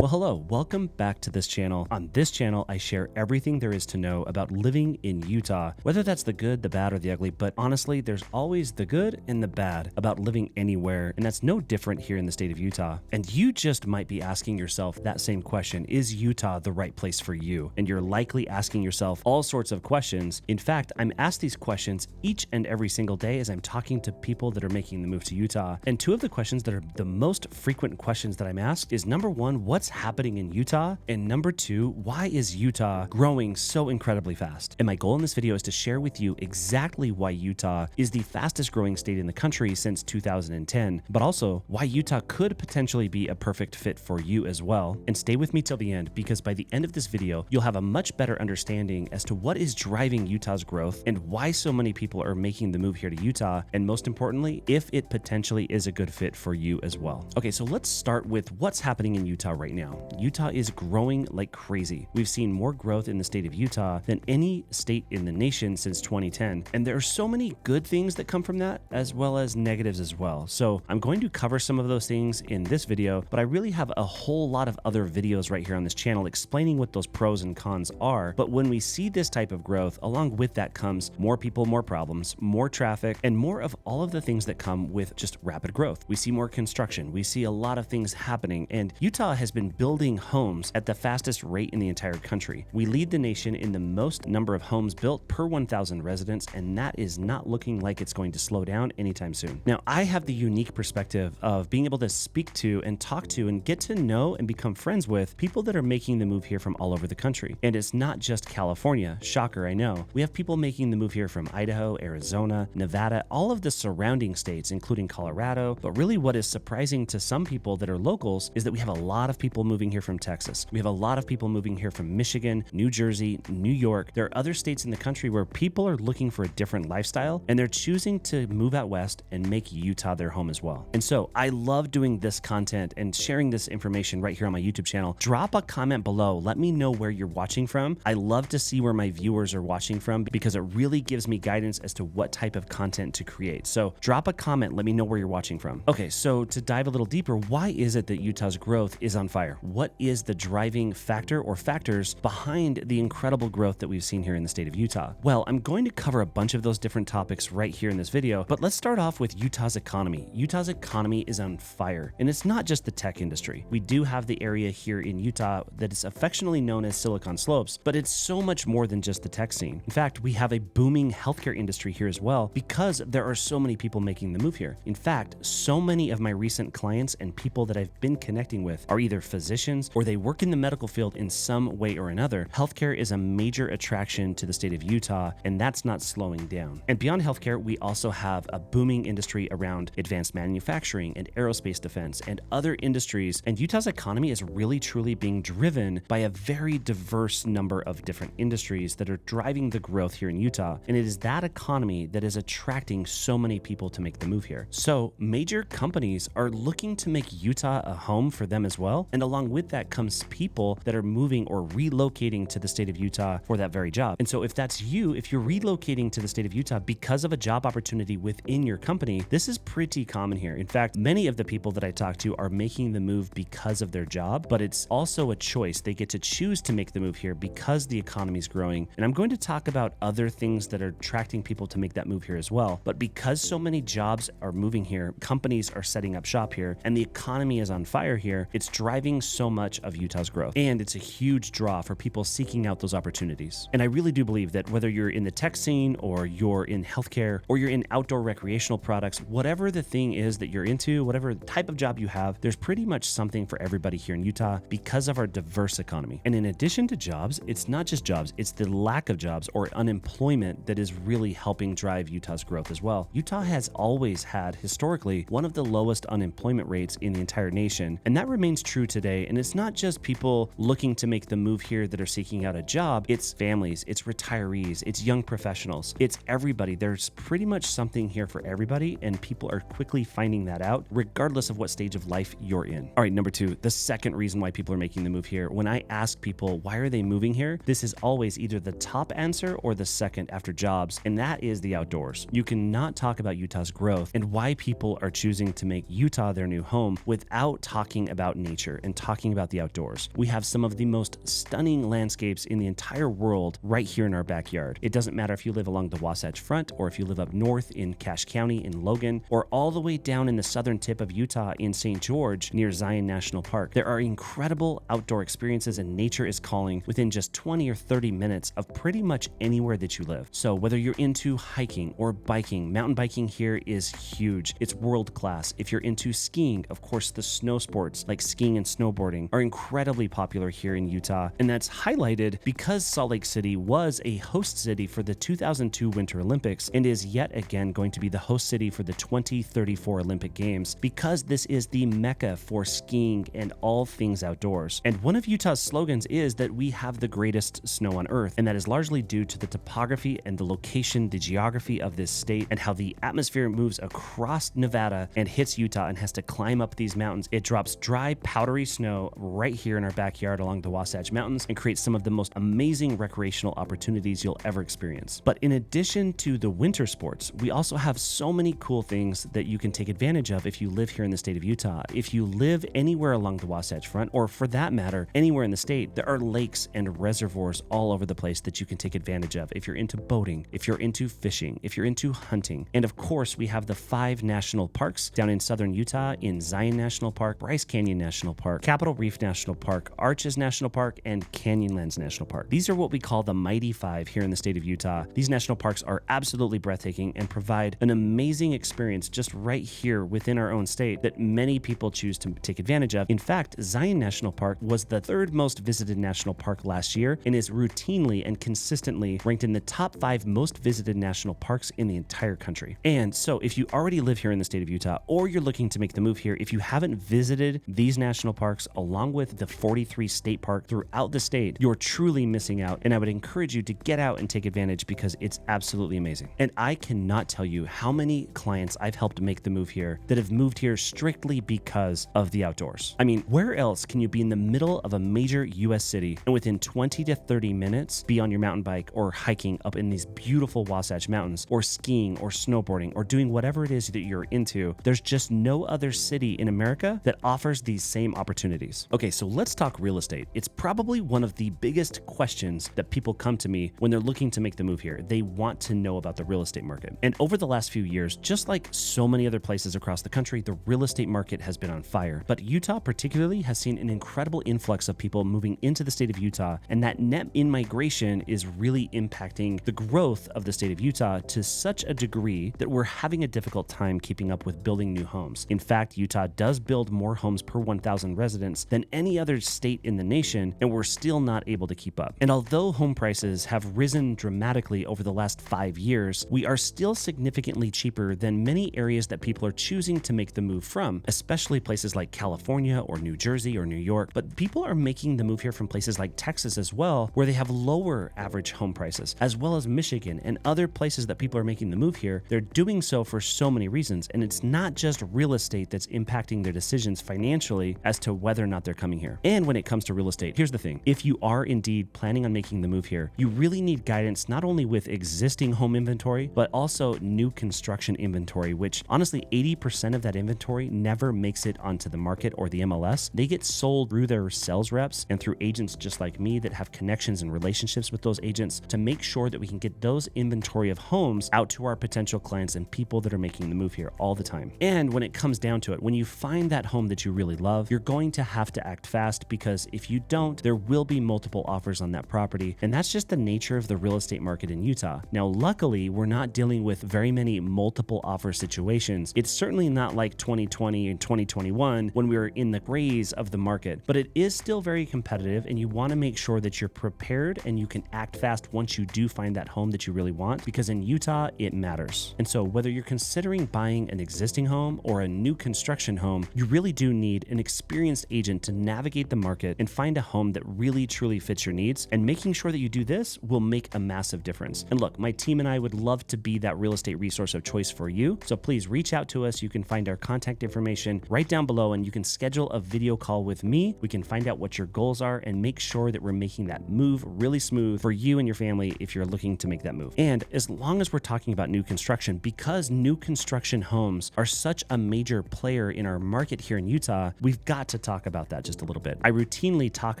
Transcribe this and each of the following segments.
Well, hello, welcome back to this channel. On this channel, I share everything there is to know about living in Utah, whether that's the good, the bad, or the ugly, but honestly, there's always the good and the bad about living anywhere, and that's no different here in the state of Utah. And you just might be asking yourself that same question, is Utah the right place for you? And you're likely asking yourself all sorts of questions. In fact, I'm asked these questions each and every single day as I'm talking to people that are making the move to Utah. And two of the questions that are the most frequent questions that I'm asked is, number one, what's happening in Utah? And number two, why is Utah growing so incredibly fast? And my goal in this video is to share with you exactly why Utah is the fastest growing state in the country since 2010, but also why Utah could potentially be a perfect fit for you as well. And stay with me till the end, because by the end of this video, you'll have a much better understanding as to what is driving Utah's growth and why so many people are making the move here to Utah, and most importantly, if it potentially is a good fit for you as well. Okay, so let's start with what's happening in Utah right now. Utah is growing like crazy. We've seen more growth in the state of Utah than any state in the nation since 2010. And there are so many good things that come from that, as well as negatives as well. So I'm going to cover some of those things in this video, but I really have a whole lot of other videos right here on this channel explaining what those pros and cons are. But when we see this type of growth, along with that comes more people, more problems, more traffic, and more of all of the things that come with just rapid growth. We see more construction. We see a lot of things happening, and Utah has been building homes at the fastest rate in the entire country. We lead the nation in the most number of homes built per 1,000 residents, and that is not looking like it's going to slow down anytime soon. Now, I have the unique perspective of being able to speak to and talk to and get to know and become friends with people that are making the move here from all over the country. And it's not just California. Shocker, I know. We have people making the move here from Idaho, Arizona, Nevada, all of the surrounding states, including Colorado. But really what is surprising to some people that are locals is that we have a lot of people moving here from Texas. We have a lot of people moving here from Michigan, New Jersey, New York. There are other states in the country where people are looking for a different lifestyle, and they're choosing to move out west and make Utah their home as well. And so I love doing this content and sharing this information right here on my YouTube channel. Drop a comment below. Let me know where you're watching from. I love to see where my viewers are watching from because it really gives me guidance as to what type of content to create. So drop a comment. Let me know where you're watching from. Okay, so to dive a little deeper, why is it that Utah's growth is on fire? What is the driving factor or factors behind the incredible growth that we've seen here in the state of Utah? Well, I'm going to cover a bunch of those different topics right here in this video, but let's start off with Utah's economy. Utah's economy is on fire, and it's not just the tech industry. We do have the area here in Utah that is affectionately known as Silicon Slopes, but it's so much more than just the tech scene. In fact, we have a booming healthcare industry here as well because there are so many people making the move here. In fact, so many of my recent clients and people that I've been connecting with are either physicians or they work in the medical field in some way or another. Healthcare is a major attraction to the state of Utah, and that's not slowing down. And beyond healthcare, we also have a booming industry around advanced manufacturing and aerospace defense and other industries. And Utah's economy is really truly being driven by a very diverse number of different industries that are driving the growth here in Utah. And it is that economy that is attracting so many people to make the move here. So major companies are looking to make Utah a home for them as well. And along with that comes people that are moving or relocating to the state of Utah for that very job. And so if that's you, if you're relocating to the state of Utah because of a job opportunity within your company, this is pretty common here. In fact, many of the people that I talk to are making the move because of their job, but it's also a choice. They get to choose to make the move here because the economy is growing. And I'm going to talk about other things that are attracting people to make that move here as well. But because so many jobs are moving here, companies are setting up shop here, and the economy is on fire here, it's driving so much of Utah's growth. And it's a huge draw for people seeking out those opportunities. And I really do believe that whether you're in the tech scene or you're in healthcare or you're in outdoor recreational products, whatever the thing is that you're into, whatever type of job you have, there's pretty much something for everybody here in Utah because of our diverse economy. And in addition to jobs, it's not just jobs, it's the lack of jobs or unemployment that is really helping drive Utah's growth as well. Utah has always had historically one of the lowest unemployment rates in the entire nation, and that remains true today, and it's it's not just people looking to make the move here that are seeking out a job. It's families, it's retirees, it's young professionals, it's everybody. There's pretty much something here for everybody, and people are quickly finding that out regardless of what stage of life you're in. All right, number two, the second reason why people are making the move here. When I ask people why are they moving here, this is always either the top answer or the second after jobs, and that is the outdoors. You cannot talk about Utah's growth and why people are choosing to make Utah their new home without talking about nature and talking about the outdoors. We have some of the most stunning landscapes in the entire world right here in our backyard. It doesn't matter if you live along the Wasatch Front or if you live up north in Cache County in Logan or all the way down in the southern tip of Utah in St. George near Zion National Park. There are incredible outdoor experiences, and nature is calling within just 20 or 30 minutes of pretty much anywhere that you live. So whether you're into hiking or biking, mountain biking here is huge. It's world class. If you're into skiing, of course, the snow sports like skiing and snowboarding are incredibly popular here in Utah, and that's highlighted because Salt Lake City was a host city for the 2002 Winter Olympics and is yet again going to be the host city for the 2034 Olympic Games, because this is the mecca for skiing and all things outdoors. And one of Utah's slogans is that we have the greatest snow on earth, and that is largely due to the topography and the location, the geography of this state, and how the atmosphere moves across Nevada and hits Utah and has to climb up these mountains. It drops dry, powdery snow right here in our backyard along the Wasatch Mountains and creates some of the most amazing recreational opportunities you'll ever experience. But in addition to the winter sports, we also have so many cool things that you can take advantage of if you live here in the state of Utah. If you live anywhere along the Wasatch Front, or for that matter, anywhere in the state, there are lakes and reservoirs all over the place that you can take advantage of if you're into boating, if you're into fishing, if you're into hunting. And of course, we have the 5 national parks down in southern Utah in Zion National Park, Bryce Canyon National Park, Capitol Reef National Park, Arches National Park, and Canyonlands National Park. These are what we call the Mighty 5 here in the state of Utah. These national parks are absolutely breathtaking and provide an amazing experience just right here within our own state that many people choose to take advantage of. In fact, Zion National Park was the 3rd most visited national park last year and is routinely and consistently ranked in the top 5 most visited national parks in the entire country. And so if you already live here in the state of Utah, or you're looking to make the move here, if you haven't visited these national parks along with the 43 state park throughout the state, you're truly missing out, and I would encourage you to get out and take advantage because it's absolutely amazing. And I cannot tell you how many clients I've helped make the move here that have moved here strictly because of the outdoors. I mean, where else can you be in the middle of a major US city and within 20 to 30 minutes be on your mountain bike or hiking up in these beautiful Wasatch Mountains, or skiing or snowboarding or doing whatever it is that you're into? There's just no other city in America that offers these same opportunities. Okay, so let's talk real estate. It's probably one of the biggest questions that people come to me when they're looking to make the move here. They want to know about the real estate market. And over the last few years, just like so many other places across the country, the real estate market has been on fire. But Utah particularly has seen an incredible influx of people moving into the state of Utah, and that net in-migration is really impacting the growth of the state of Utah to such a degree that we're having a difficult time keeping up with building new homes. In fact, Utah does build more homes per 1,000 residents than any other state in the nation, and we're still not able to keep up. And although home prices have risen dramatically over the last 5 years, we are still significantly cheaper than many areas that people are choosing to make the move from, especially places like California or New Jersey or New York. But people are making the move here from places like Texas as well, where they have lower average home prices, as well as Michigan and other places that people are making the move here. They're doing so for so many reasons, and it's not just real estate that's impacting their decisions financially as to whether or not they're coming here. And when it comes to real estate, here's the thing. If you are indeed planning on making the move here, you really need guidance not only with existing home inventory, but also new construction inventory, which honestly 80% of that inventory never makes it onto the market or the MLS. They get sold through their sales reps and through agents just like me that have connections and relationships with those agents to make sure that we can get those inventory of homes out to our potential clients and people that are making the move here all the time. And when it comes down to it, when you find that home that you really love, you're going to have to act fast, because if you don't, there will be multiple offers on that property. And that's just the nature of the real estate market in Utah. Now, luckily, we're not dealing with very many multiple offer situations. It's certainly not like 2020 and 2021 when we were in the craze of the market, but it is still very competitive, and you want to make sure that you're prepared and you can act fast once you do find that home that you really want, because in Utah, it matters. And so whether you're considering buying an existing home or a new construction home, you really do need an experienced agent to navigate the market and find a home that really truly fits your needs. And making sure that you do this will make a massive difference. And look, my team and I would love to be that real estate resource of choice for you. So please reach out to us. You can find our contact information right down below, and you can schedule a video call with me. We can find out what your goals are and make sure that we're making that move really smooth for you and your family if you're looking to make that move. And as long as we're talking about new construction, because new construction homes are such a major player in our market here in Utah, we've got to talk about that just a little bit. I routinely talk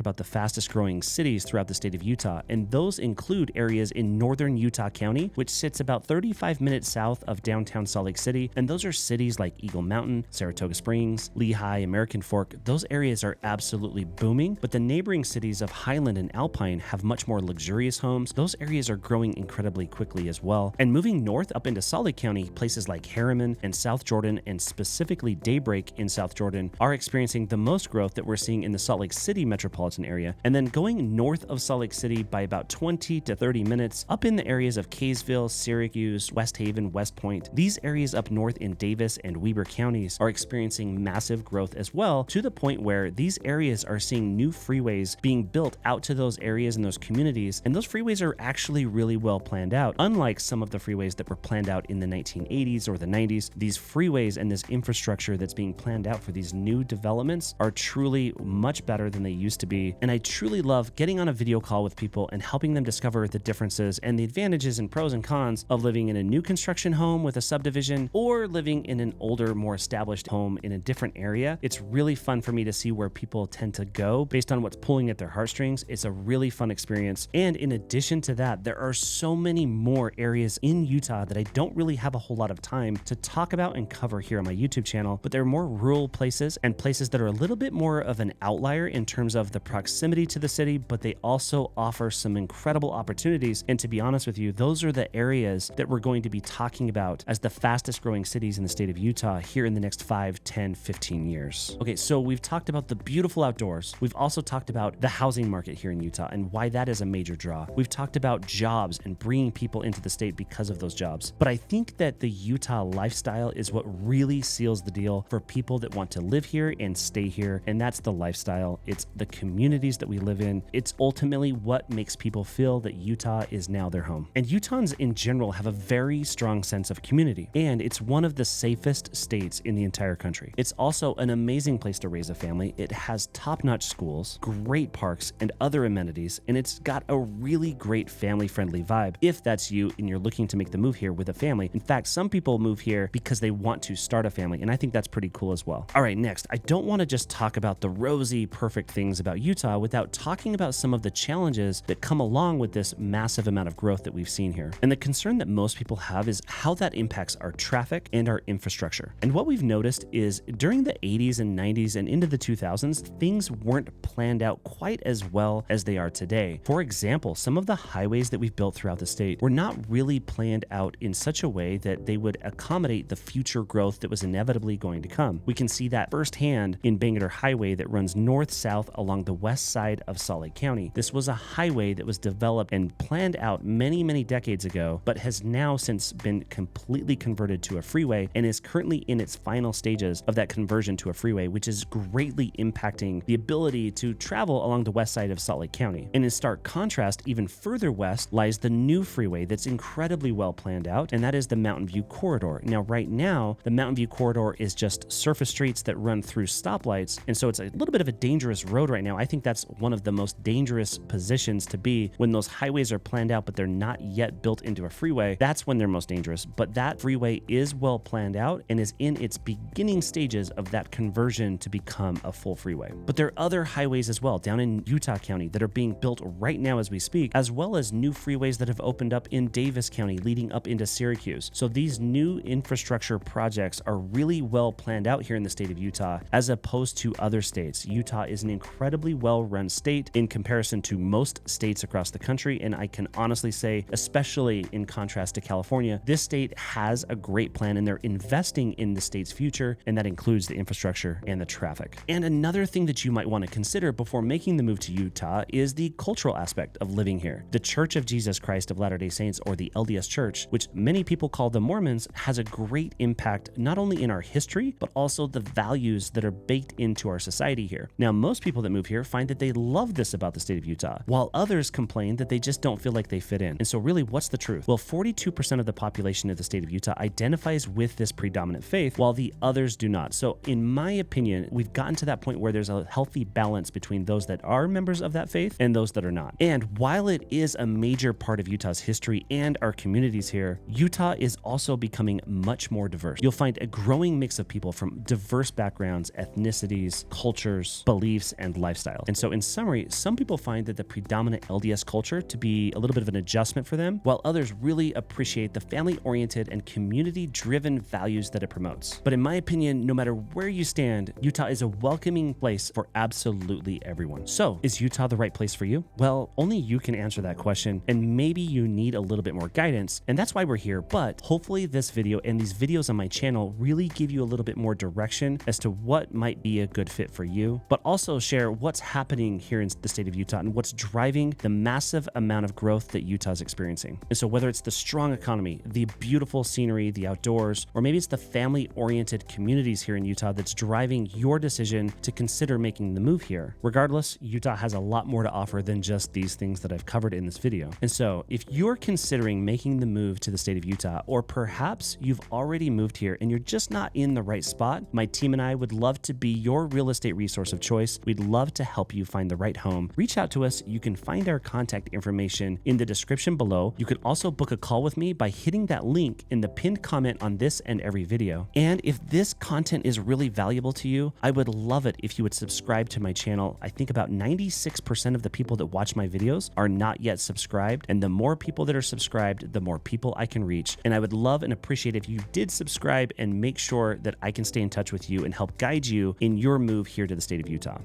about the fastest growing cities throughout the state of Utah, and those include areas in northern Utah County, which sits about 35 minutes south of downtown Salt Lake City. And those are cities like Eagle Mountain, Saratoga Springs, Lehi, American Fork. Those areas are absolutely booming, but the neighboring cities of Highland and Alpine have much more luxurious homes. Those areas are growing incredibly quickly as well. And moving north up into Salt Lake County, places like Harriman and South Jordan, and specifically Daybreak in South Jordan, are experiencing the most growth that we're seeing in the Salt Lake City metropolitan area. And then going north of Salt Lake City by about 20 to 30 minutes, up in the areas of Kaysville, Syracuse, West Haven, West Point, these areas up north in Davis and Weber counties are experiencing massive growth as well, to the point where these areas are seeing new freeways being built out to those areas and those communities. And those freeways are actually really well planned out. Unlike some of the freeways that were planned out in the 1980s or the 90s, these freeways and this infrastructure that's being planned out for these new developments are truly much better than they used to be. And I truly love getting on a video call with people and helping them discover the differences and the advantages and pros and cons of living in a new construction home with a subdivision or living in an older, more established home in a different area. It's really fun for me to see where people tend to go based on what's pulling at their heartstrings. It's a really fun experience. And in addition to that, there are so many more areas in Utah that I don't really have a whole lot of time to talk about and cover here on my YouTube channel, but there are more rural places and places that are a little bit more of an outlier in terms of the proximity to the city, but they also offer some incredible opportunities. And to be honest with you, those are the areas that we're going to be talking about as the fastest growing cities in the state of Utah here in the next 5, 10, 15 years. Okay, so we've talked about the beautiful outdoors. We've also talked about the housing market here in Utah and why that is a major draw. We've talked about jobs and bringing people into the state because of those jobs. But I think that the Utah lifestyle is what really seals the deal for people that want to live here and stay here. And that's the lifestyle. It's the communities that we live in. It's ultimately what makes people feel that Utah is now their home. And Utahns in general have a very strong sense of community, and it's one of the safest states in the entire country. It's also an amazing place to raise a family. It has top-notch schools, great parks, and other amenities, and it's got a really great family-friendly vibe if that's you and you're looking to make the move here with a family. In fact, some people move here because they want to start a family, and I think that's pretty cool as well. All right, next, I don't want to just talk about the rosy, perfect things about Utah without talking about some of the challenges that come along with this massive amount of growth that we've seen here. And the concern that most people have is how that impacts our traffic and our infrastructure. And what we've noticed is during the 80s and 90s and into the 2000s, things weren't planned out quite as well as they are today. For example, some of the highways that we've built throughout the state were not really planned out in such a way that they would accommodate the future growth that was inevitably going to come. We can see that firsthand in Bangerter Highway that runs north-south along the west side of Salt Lake County. This was a highway that was developed and planned out many, many decades ago, but has now since been completely converted to a freeway and is currently in its final stages of that conversion to a freeway, which is greatly impacting the ability to travel along the west side of Salt Lake County. And in stark contrast, even further west lies the new freeway that's incredibly well planned out, and that is the Mountain View Corridor. Now, right now, the Mountain View Corridor is just surface streets that run through stoplights, and so it's a little bit of a dangerous road right now. I think that's one of the most dangerous positions to be when those highways are planned out, but they're not yet built into a freeway. That's when they're most dangerous. But that freeway is well planned out and is in its beginning stages of that conversion to become a full freeway. But there are other highways as well down in Utah County that are being built right now as we speak, as well as new freeways that have opened up in Davis County leading up into Syracuse. So these new infrastructure projects are really well planned out here in the state of Utah as opposed to other states. Utah is an incredibly well-run state in comparison to most states across the country, and I can honestly say, especially in contrast to California, this state has a great plan and they're investing in the state's future, and that includes the infrastructure and the traffic. And another thing that you might want to consider before making the move to Utah is the cultural aspect of living here. The Church of Jesus Christ of Latter-day Saints, or the LDS Church, which many people call the Mormons, has a great impact not only in our history, but also the values that are baked into our society here. Now, most people that move here find that they love this about the state of Utah, while others complain that they just don't feel like they fit in. And so really, what's the truth? Well, 42% of the population of the state of Utah identifies with this predominant faith, while the others do not. So in my opinion, we've gotten to that point where there's a healthy balance between those that are members of that faith and those that are not. And while it is a major part of Utah's history and our communities here, Utah is also becoming much more diverse. You'll find a growing mix of people from diverse backgrounds, ethnicities, cultures, beliefs, and lifestyles. And so in summary, some people find that the predominant LDS culture to be a little bit of an adjustment for them, while others really appreciate the family-oriented and community-driven values that it promotes. But in my opinion, no matter where you stand, Utah is a welcoming place for absolutely everyone. So, is Utah the right place for you? Well, only you can answer that question, and maybe you need a little bit more guidance, and that's why we're here. But hopefully this video and these videos on my channel really give you a little bit more direction as to what might be a good fit for you, but also share what's happening here in the state of Utah and what's driving the massive amount of growth that Utah's experiencing. And so whether it's the strong economy, the beautiful scenery, the outdoors, or maybe it's the family-oriented communities here in Utah that's driving your decision to consider making the move here. Regardless, Utah has a lot more to offer than just these things that I've covered in this video. And so if you're considering making the move to the state of Utah, or perhaps you've already moved here and you're just not in the right spot, my team and I would love to be your real estate resource of choice. We'd love to help you find the right home. Reach out to us. You can find our contact information in the description below. You can also book a call with me by hitting that link in the pinned comment on this and every video. And if this content is really valuable to you, I would love it if you would subscribe to my channel. I think about 96% of the people that watch my videos are not yet subscribed. And the more people that are subscribed, the more people I can reach. And I would love and appreciate if you did subscribe and make sure that I can stay in touch with you and help guide you in your move here to the state of Utah.